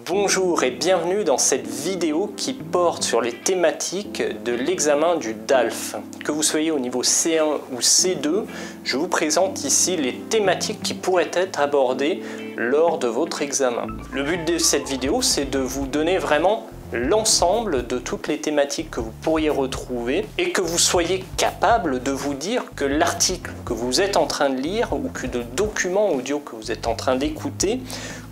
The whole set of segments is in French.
Bonjour et bienvenue dans cette vidéo qui porte sur les thématiques de l'examen du DALF. Que vous soyez au niveau C1 ou C2, je vous présente ici les thématiques qui pourraient être abordées lors de votre examen. Le but de cette vidéo, c'est de vous donner vraiment l'ensemble de toutes les thématiques que vous pourriez retrouver et que vous soyez capable de vous dire que l'article que vous êtes en train de lire ou que le document audio que vous êtes en train d'écouter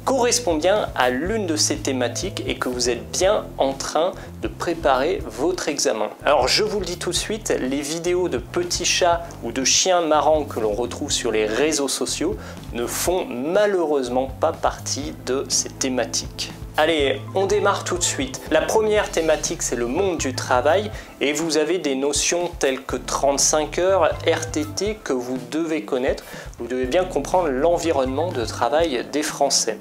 correspond bien à l'une de ces thématiques et que vous êtes bien en train de préparer votre examen. Alors je vous le dis tout de suite, les vidéos de petits chats ou de chiens marrants que l'on retrouve sur les réseaux sociaux ne font malheureusement pas partie de ces thématiques. Allez, on démarre tout de suite. La première thématique, c'est le monde du travail et vous avez des notions telles que 35 heures, RTT que vous devez connaître. Vous devez bien comprendre l'environnement de travail des Français.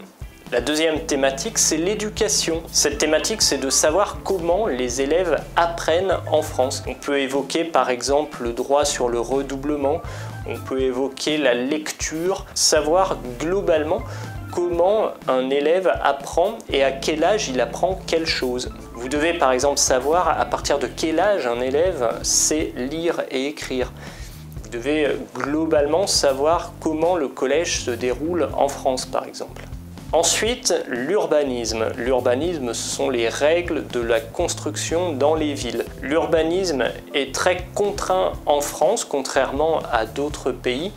La deuxième thématique, c'est l'éducation. Cette thématique, c'est de savoir comment les élèves apprennent en France. On peut évoquer par exemple le droit sur le redoublement, on peut évoquer la lecture, savoir globalement comment un élève apprend et à quel âge il apprend quelle chose. Vous devez par exemple savoir à partir de quel âge un élève sait lire et écrire. Vous devez globalement savoir comment le collège se déroule en France par exemple. Ensuite, l'urbanisme. L'urbanisme, ce sont les règles de la construction dans les villes. L'urbanisme est très contraint en France, contrairement à d'autres pays.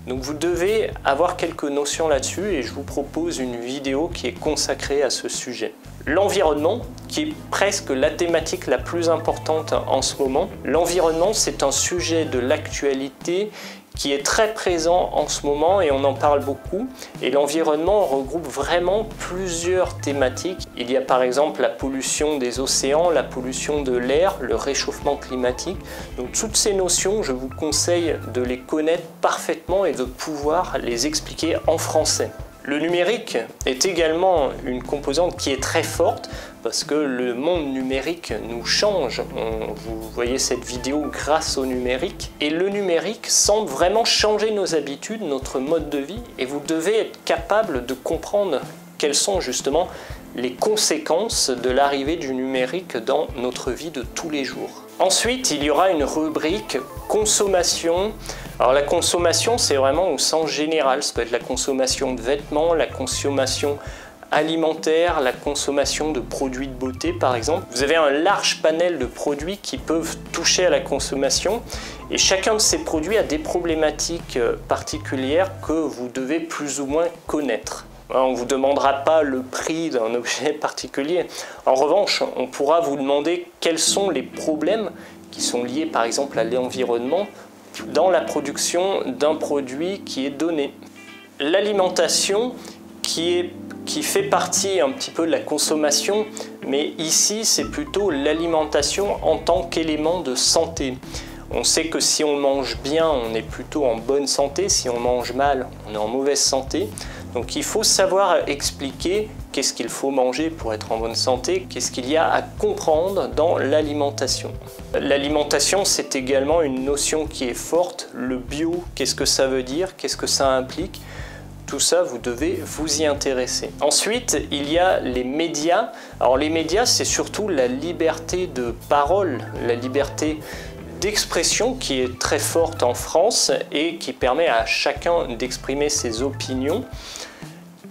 Donc vous devez avoir quelques notions là-dessus et je vous propose une vidéo qui est consacrée à ce sujet. L'environnement, qui est presque la thématique la plus importante en ce moment. L'environnement, c'est un sujet de l'actualité qui est très présent en ce moment et on en parle beaucoup. Et l'environnement regroupe vraiment plusieurs thématiques. Il y a par exemple la pollution des océans, la pollution de l'air, le réchauffement climatique. Donc toutes ces notions, je vous conseille de les connaître parfaitement et de pouvoir les expliquer en français. Le numérique est également une composante qui est très forte parce que le monde numérique nous change. Vous voyez cette vidéo grâce au numérique. Et le numérique semble vraiment changer nos habitudes, notre mode de vie. Et vous devez être capable de comprendre quelles sont justement les conséquences de l'arrivée du numérique dans notre vie de tous les jours. Ensuite, il y aura une rubrique consommation. Alors la consommation, c'est vraiment au sens général. Ça peut être la consommation de vêtements, la consommation alimentaire, la consommation de produits de beauté par exemple. Vous avez un large panel de produits qui peuvent toucher à la consommation et chacun de ces produits a des problématiques particulières que vous devez plus ou moins connaître. On ne vous demandera pas le prix d'un objet particulier. En revanche, on pourra vous demander quels sont les problèmes qui sont liés par exemple à l'environnement dans la production d'un produit qui est donné. L'alimentation qui fait partie un petit peu de la consommation, mais ici c'est plutôt l'alimentation en tant qu'élément de santé. On sait que si on mange bien, on est plutôt en bonne santé, si on mange mal, on est en mauvaise santé. Donc il faut savoir expliquer qu'est-ce qu'il faut manger pour être en bonne santé, qu'est-ce qu'il y a à comprendre dans l'alimentation. L'alimentation, c'est également une notion qui est forte. Le bio, qu'est-ce que ça veut dire, qu'est-ce que ça implique? Tout ça, vous devez vous y intéresser. Ensuite, il y a les médias. Alors les médias, c'est surtout la liberté de parole, la liberté d'expression qui est très forte en France et qui permet à chacun d'exprimer ses opinions.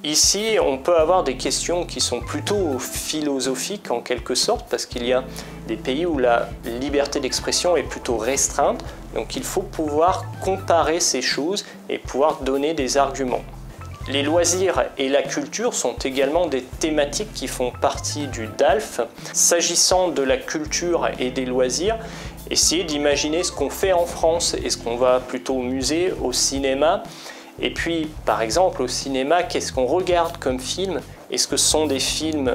Ici, on peut avoir des questions qui sont plutôt philosophiques en quelque sorte parce qu'il y a des pays où la liberté d'expression est plutôt restreinte. Donc il faut pouvoir comparer ces choses et pouvoir donner des arguments. Les loisirs et la culture sont également des thématiques qui font partie du DALF. S'agissant de la culture et des loisirs, essayez d'imaginer ce qu'on fait en France. Est-ce qu'on va plutôt au musée, au cinéma? Et puis, par exemple, au cinéma, qu'est-ce qu'on regarde comme film? Est-ce que ce sont des films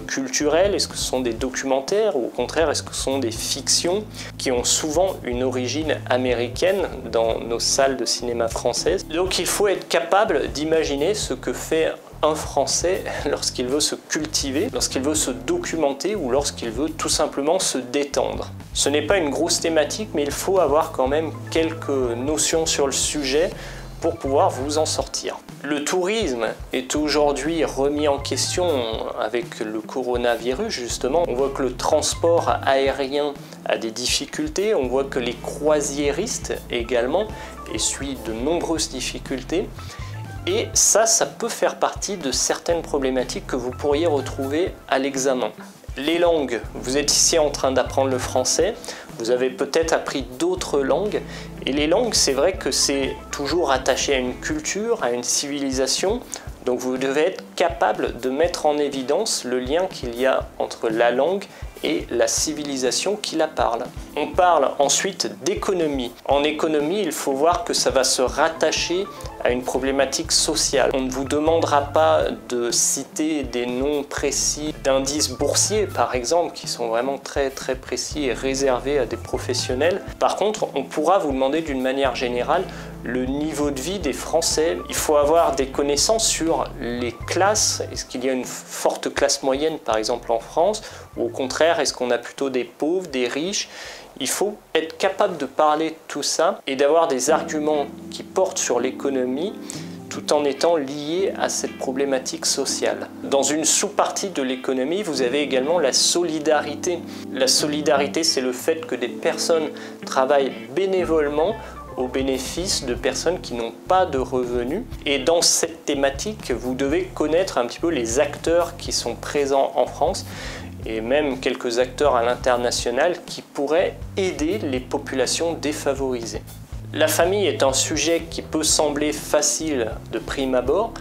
culturels? Est-ce que ce sont des documentaires? Ou au contraire, est-ce que ce sont des fictions qui ont souvent une origine américaine dans nos salles de cinéma françaises? Donc il faut être capable d'imaginer ce que fait un Français lorsqu'il veut se cultiver, lorsqu'il veut se documenter ou lorsqu'il veut tout simplement se détendre. Ce n'est pas une grosse thématique, mais il faut avoir quand même quelques notions sur le sujet pour pouvoir vous en sortir. Le tourisme est aujourd'hui remis en question avec le coronavirus justement. On voit que le transport aérien a des difficultés, on voit que les croisiéristes également essuient de nombreuses difficultés. Et ça peut faire partie de certaines problématiques que vous pourriez retrouver à l'examen. Les langues, vous êtes ici en train d'apprendre le français, vous avez peut-être appris d'autres langues, et les langues, c'est vrai que c'est toujours attaché à une culture, à une civilisation, donc vous devez être capable de mettre en évidence le lien qu'il y a entre la langue et la civilisation qui la parle. On parle ensuite d'économie. En économie, il faut voir que ça va se rattacher à une problématique sociale. On ne vous demandera pas de citer des noms précis d'indices boursiers, par exemple, qui sont vraiment très précis et réservés à des professionnels. Par contre, on pourra vous demander d'une manière générale le niveau de vie des Français. Il faut avoir des connaissances sur les classes. Est-ce qu'il y a une forte classe moyenne, par exemple, en France? Ou au contraire, est-ce qu'on a plutôt des pauvres, des riches? Il faut être capable de parler de tout ça et d'avoir des arguments qui portent sur l'économie tout en étant liés à cette problématique sociale. Dans une sous-partie de l'économie, vous avez également la solidarité. La solidarité, c'est le fait que des personnes travaillent bénévolement au bénéfice de personnes qui n'ont pas de revenus. Et dans cette thématique, vous devez connaître un petit peu les acteurs qui sont présents en France et même quelques acteurs à l'international qui pourraient aider les populations défavorisées. La famille est un sujet qui peut sembler facile de prime abord,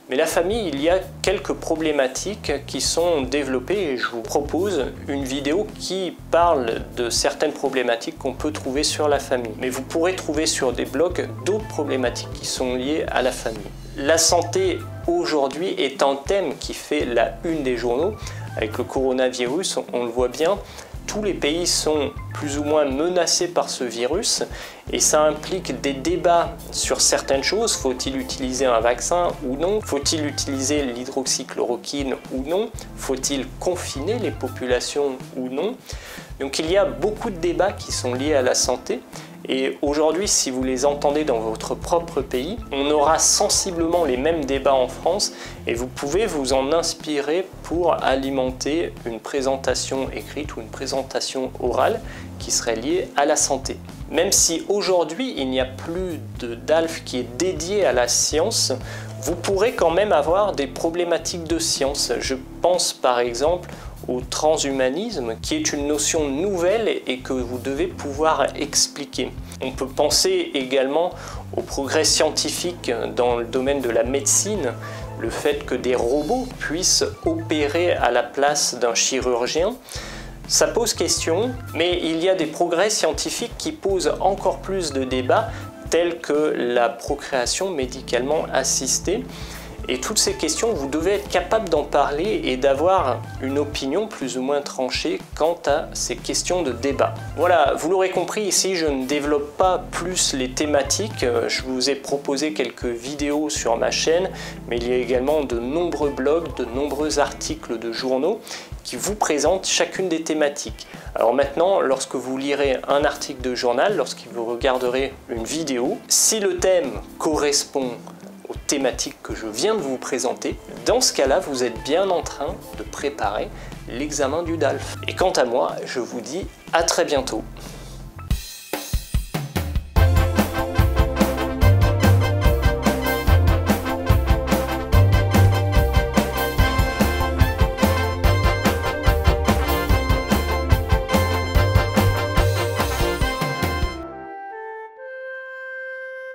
mais la famille, il y a quelques problématiques qui sont développées et je vous propose une vidéo qui parle de certaines problématiques qu'on peut trouver sur la famille. Mais vous pourrez trouver sur des blogs d'autres problématiques qui sont liées à la famille. La santé aujourd'hui est un thème qui fait la une des journaux. Avec le coronavirus, on le voit bien, tous les pays sont plus ou moins menacés par ce virus et ça implique des débats sur certaines choses. Faut-il utiliser un vaccin ou non? Faut-il utiliser l'hydroxychloroquine ou non? Faut-il confiner les populations ou non? Donc il y a beaucoup de débats qui sont liés à la santé. Et aujourd'hui, si vous les entendez dans votre propre pays, on aura sensiblement les mêmes débats en France et vous pouvez vous en inspirer pour alimenter une présentation écrite ou une présentation orale qui serait liée à la santé. Même si aujourd'hui, il n'y a plus de DALF qui est dédié à la science, vous pourrez quand même avoir des problématiques de science. Je pense par exemple au transhumanisme, qui est une notion nouvelle et que vous devez pouvoir expliquer. On peut penser également au progrès scientifique dans le domaine de la médecine, le fait que des robots puissent opérer à la place d'un chirurgien. Ça pose question, mais il y a des progrès scientifiques qui posent encore plus de débats, tels que la procréation médicalement assistée. Et toutes ces questions, vous devez être capable d'en parler et d'avoir une opinion plus ou moins tranchée quant à ces questions de débat. Voilà, vous l'aurez compris, ici je ne développe pas plus les thématiques. Je vous ai proposé quelques vidéos sur ma chaîne, mais il y a également de nombreux blogs, de nombreux articles de journaux qui vous présentent chacune des thématiques. Alors maintenant, lorsque vous lirez un article de journal, lorsque vous regarderez une vidéo, si le thème correspond aux thématiques que je viens de vous présenter, dans ce cas-là, vous êtes bien en train de préparer l'examen du DALF. Et quant à moi, je vous dis à très bientôt.